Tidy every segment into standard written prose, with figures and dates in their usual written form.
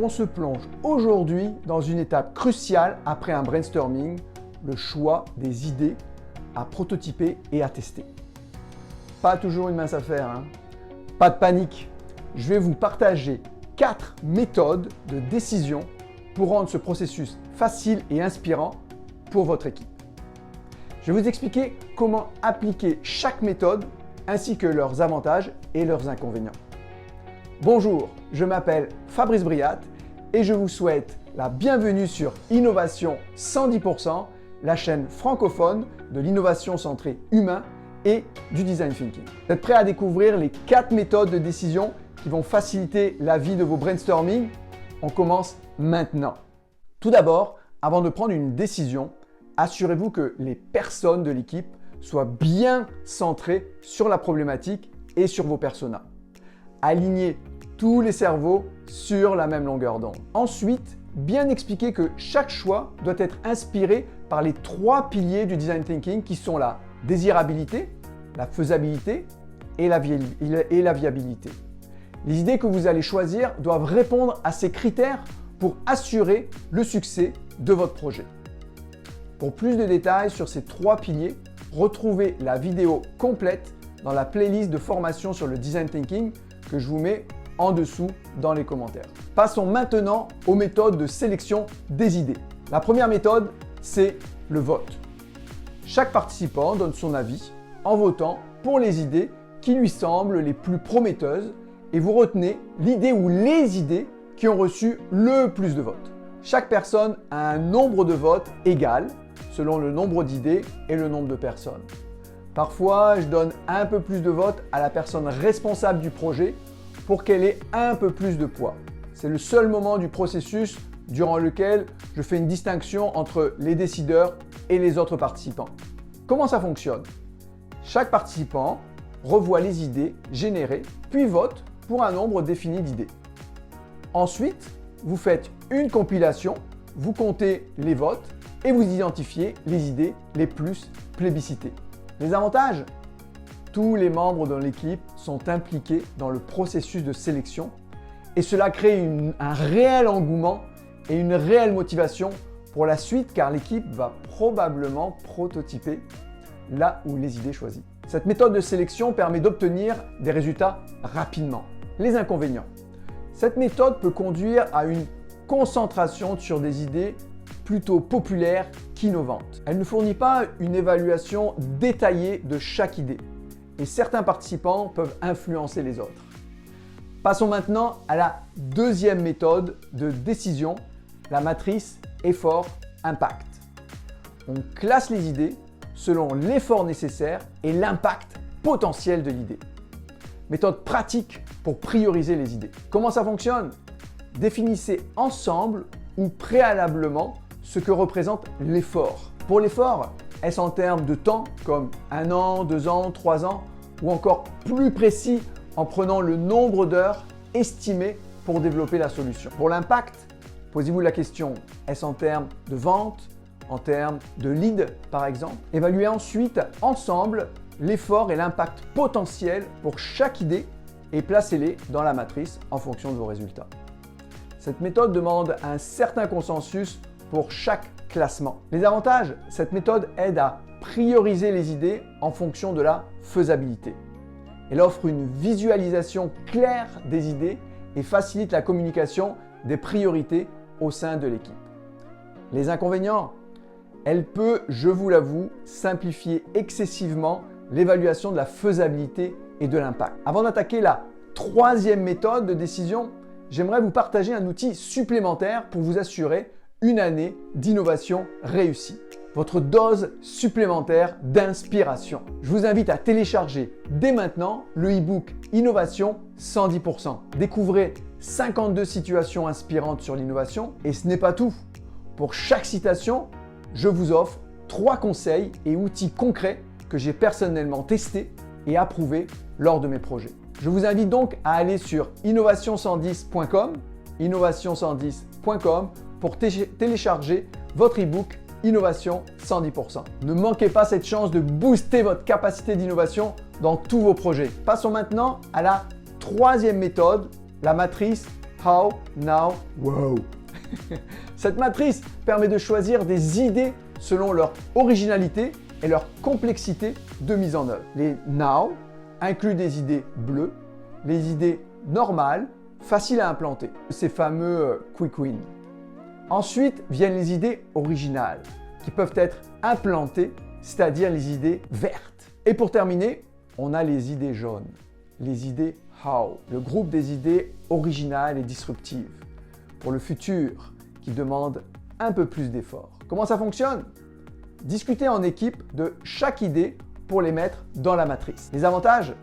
On se plonge aujourd'hui dans une étape cruciale après un brainstorming, le choix des idées à prototyper et à tester. Pas toujours une mince affaire, hein. Pas de panique, je vais vous partager 4 méthodes de décision pour rendre ce processus facile et inspirant pour votre équipe. Je vais vous expliquer comment appliquer chaque méthode ainsi que leurs avantages et leurs inconvénients. Bonjour, je m'appelle Fabrice Briat et je vous souhaite la bienvenue sur Innovation 110%, la chaîne francophone de l'innovation centrée humain et du design thinking. Vous êtes prêts à découvrir les 4 méthodes de décision qui vont faciliter la vie de vos brainstorming? On commence maintenant. Tout d'abord, avant de prendre une décision, assurez-vous que les personnes de l'équipe soient bien centrées sur la problématique et sur vos personas. Alignez tous les cerveaux sur la même longueur d'onde. Ensuite, bien expliquer que chaque choix doit être inspiré par les 3 piliers du design thinking qui sont la désirabilité, la faisabilité et la viabilité. Les idées que vous allez choisir doivent répondre à ces critères pour assurer le succès de votre projet. Pour plus de détails sur ces 3 piliers, retrouvez la vidéo complète dans la playlist de formation sur le design thinking que je vous mets en dessous dans les commentaires. Passons maintenant aux méthodes de sélection des idées. La première méthode, c'est le vote. Chaque participant donne son avis en votant pour les idées qui lui semblent les plus prometteuses et vous retenez l'idée ou les idées qui ont reçu le plus de votes. Chaque personne a un nombre de votes égal selon le nombre d'idées et le nombre de personnes. Parfois, je donne un peu plus de votes à la personne responsable du projet pour qu'elle ait un peu plus de poids. C'est le seul moment du processus durant lequel je fais une distinction entre les décideurs et les autres participants. Comment ça fonctionne? Chaque participant revoit les idées générées, puis vote pour un nombre défini d'idées. Ensuite, vous faites une compilation, vous comptez les votes et vous identifiez les idées les plus plébiscitées. Les avantages? Tous les membres de l'équipe sont impliqués dans le processus de sélection et cela crée un réel engouement et une réelle motivation pour la suite car l'équipe va probablement prototyper là où les idées choisies. Cette méthode de sélection permet d'obtenir des résultats rapidement. Les inconvénients. Cette méthode peut conduire à une concentration sur des idées plutôt populaires qu'innovantes. Elle ne fournit pas une évaluation détaillée de chaque idée et certains participants peuvent influencer les autres. Passons maintenant à la deuxième méthode de décision, la matrice effort-impact. On classe les idées selon l'effort nécessaire et l'impact potentiel de l'idée. Méthode pratique pour prioriser les idées. Comment ça fonctionne? Définissez ensemble ou préalablement ce que représente l'effort. Pour l'effort, est-ce en termes de temps comme 1 an, 2 ans, 3 ans ou encore plus précis en prenant le nombre d'heures estimées pour développer la solution. Pour l'impact, posez-vous la question, est-ce en termes de vente, en termes de lead par exemple? Évaluez ensuite ensemble l'effort et l'impact potentiel pour chaque idée et placez-les dans la matrice en fonction de vos résultats. Cette méthode demande un certain consensus pour chaque classement. Les avantages, cette méthode aide à prioriser les idées en fonction de la faisabilité. Elle offre une visualisation claire des idées et facilite la communication des priorités au sein de l'équipe. Les inconvénients, elle peut, je vous l'avoue, simplifier excessivement l'évaluation de la faisabilité et de l'impact. Avant d'attaquer la troisième méthode de décision, j'aimerais vous partager un outil supplémentaire pour vous assurer une année d'innovation réussie. Votre dose supplémentaire d'inspiration. Je vous invite à télécharger dès maintenant le e-book Innovation 110%. Découvrez 52 situations inspirantes sur l'innovation et ce n'est pas tout. Pour chaque citation, je vous offre 3 conseils et outils concrets que j'ai personnellement testés et approuvés lors de mes projets. Je vous invite donc à aller sur innovation110.com, innovation110.com pour télécharger votre e-book Innovation 110%. Ne manquez pas cette chance de booster votre capacité d'innovation dans tous vos projets. Passons maintenant à la troisième méthode, la matrice how, now, wow. Cette matrice permet de choisir des idées selon leur originalité et leur complexité de mise en œuvre. Les now incluent des idées bleues, les idées normales, faciles à implanter, ces fameux quick wins. Ensuite viennent les idées originales, qui peuvent être implantées, c'est-à-dire les idées vertes. Et pour terminer, on a les idées jaunes, les idées how, le groupe des idées originales et disruptives pour le futur qui demande un peu plus d'efforts. Comment ça fonctionne? Discutez en équipe de chaque idée pour les mettre dans la matrice. Les avantages?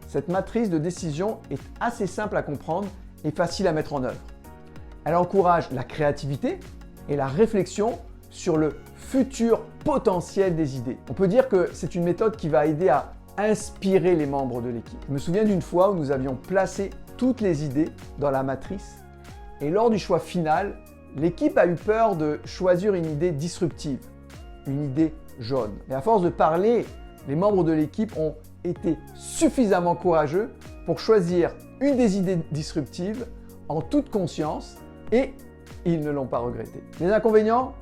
Cette matrice de décision est assez simple à comprendre et facile à mettre en œuvre. Elle encourage la créativité et la réflexion sur le futur potentiel des idées. On peut dire que c'est une méthode qui va aider à inspirer les membres de l'équipe. Je me souviens d'une fois où nous avions placé toutes les idées dans la matrice et lors du choix final, l'équipe a eu peur de choisir une idée disruptive, une idée jaune. Et à force de parler, les membres de l'équipe ont été suffisamment courageux pour choisir une des idées disruptives en toute conscience et ils ne l'ont pas regretté. Les inconvénients?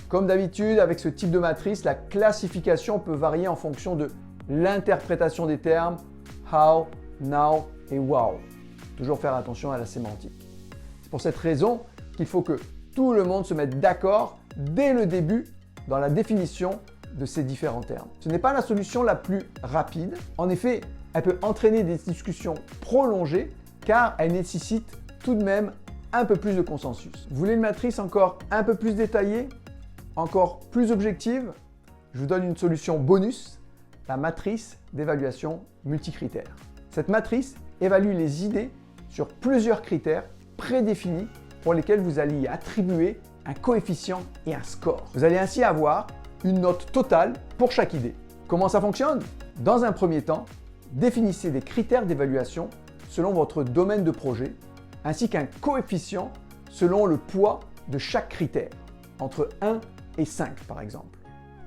Comme d'habitude, avec ce type de matrice, la classification peut varier en fonction de l'interprétation des termes how, now et wow. Toujours faire attention à la sémantique. C'est pour cette raison qu'il faut que tout le monde se mette d'accord dès le début dans la définition de ces différents termes. Ce n'est pas la solution la plus rapide. En effet, elle peut entraîner des discussions prolongées car elle nécessite tout de même un peu plus de consensus. Vous voulez une matrice encore un peu plus détaillée, encore plus objective? Je vous donne une solution bonus, la matrice d'évaluation multicritères. Cette matrice évalue les idées sur plusieurs critères prédéfinis pour lesquels vous allez y attribuer un coefficient et un score. Vous allez ainsi avoir une note totale pour chaque idée. Comment ça fonctionne? Dans un premier temps, définissez des critères d'évaluation selon votre domaine de projet, ainsi qu'un coefficient selon le poids de chaque critère, entre 1 et 5 par exemple.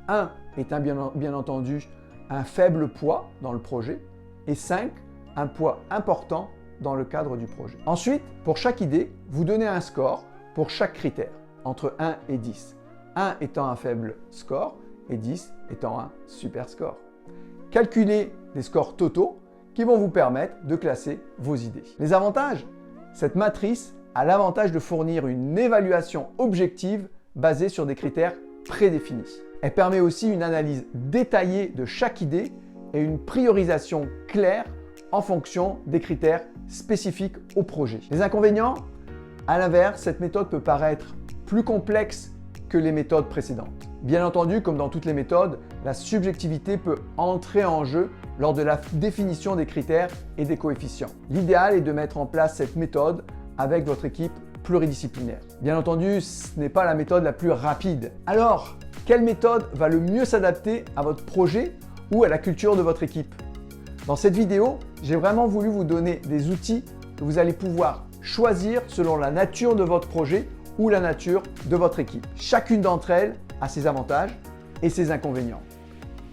1 étant bien entendu un faible poids dans le projet et 5 un poids important dans le cadre du projet. Ensuite, pour chaque idée, vous donnez un score pour chaque critère, entre 1 et 10. 1 étant un faible score et 10 étant un super score. Calculez des scores totaux qui vont vous permettre de classer vos idées. Les avantages? Cette matrice a l'avantage de fournir une évaluation objective basée sur des critères prédéfinis. Elle permet aussi une analyse détaillée de chaque idée et une priorisation claire en fonction des critères spécifiques au projet. Les inconvénients? À l'inverse, cette méthode peut paraître plus complexe que les méthodes précédentes. Bien entendu, comme dans toutes les méthodes, la subjectivité peut entrer en jeu lors de la définition des critères et des coefficients. L'idéal est de mettre en place cette méthode avec votre équipe pluridisciplinaire. Bien entendu, ce n'est pas la méthode la plus rapide. Alors, quelle méthode va le mieux s'adapter à votre projet ou à la culture de votre équipe? Dans cette vidéo, j'ai vraiment voulu vous donner des outils que vous allez pouvoir choisir selon la nature de votre projet ou la nature de votre équipe. Chacune d'entre elles a ses avantages et ses inconvénients.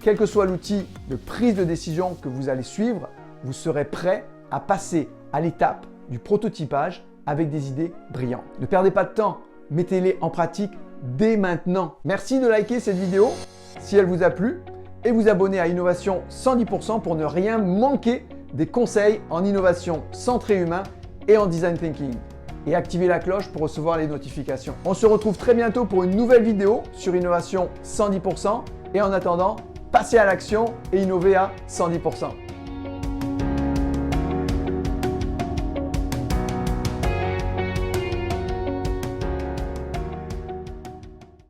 Quel que soit l'outil de prise de décision que vous allez suivre, vous serez prêt à passer à l'étape du prototypage avec des idées brillantes. Ne perdez pas de temps, mettez-les en pratique dès maintenant. Merci de liker cette vidéo si elle vous a plu et vous abonner à Innovation 110% pour ne rien manquer des conseils en innovation centrée humain et en design thinking. Et activez la cloche pour recevoir les notifications. On se retrouve très bientôt pour une nouvelle vidéo sur Innovation 110%. Et en attendant, passez à l'action et innovez à 110%.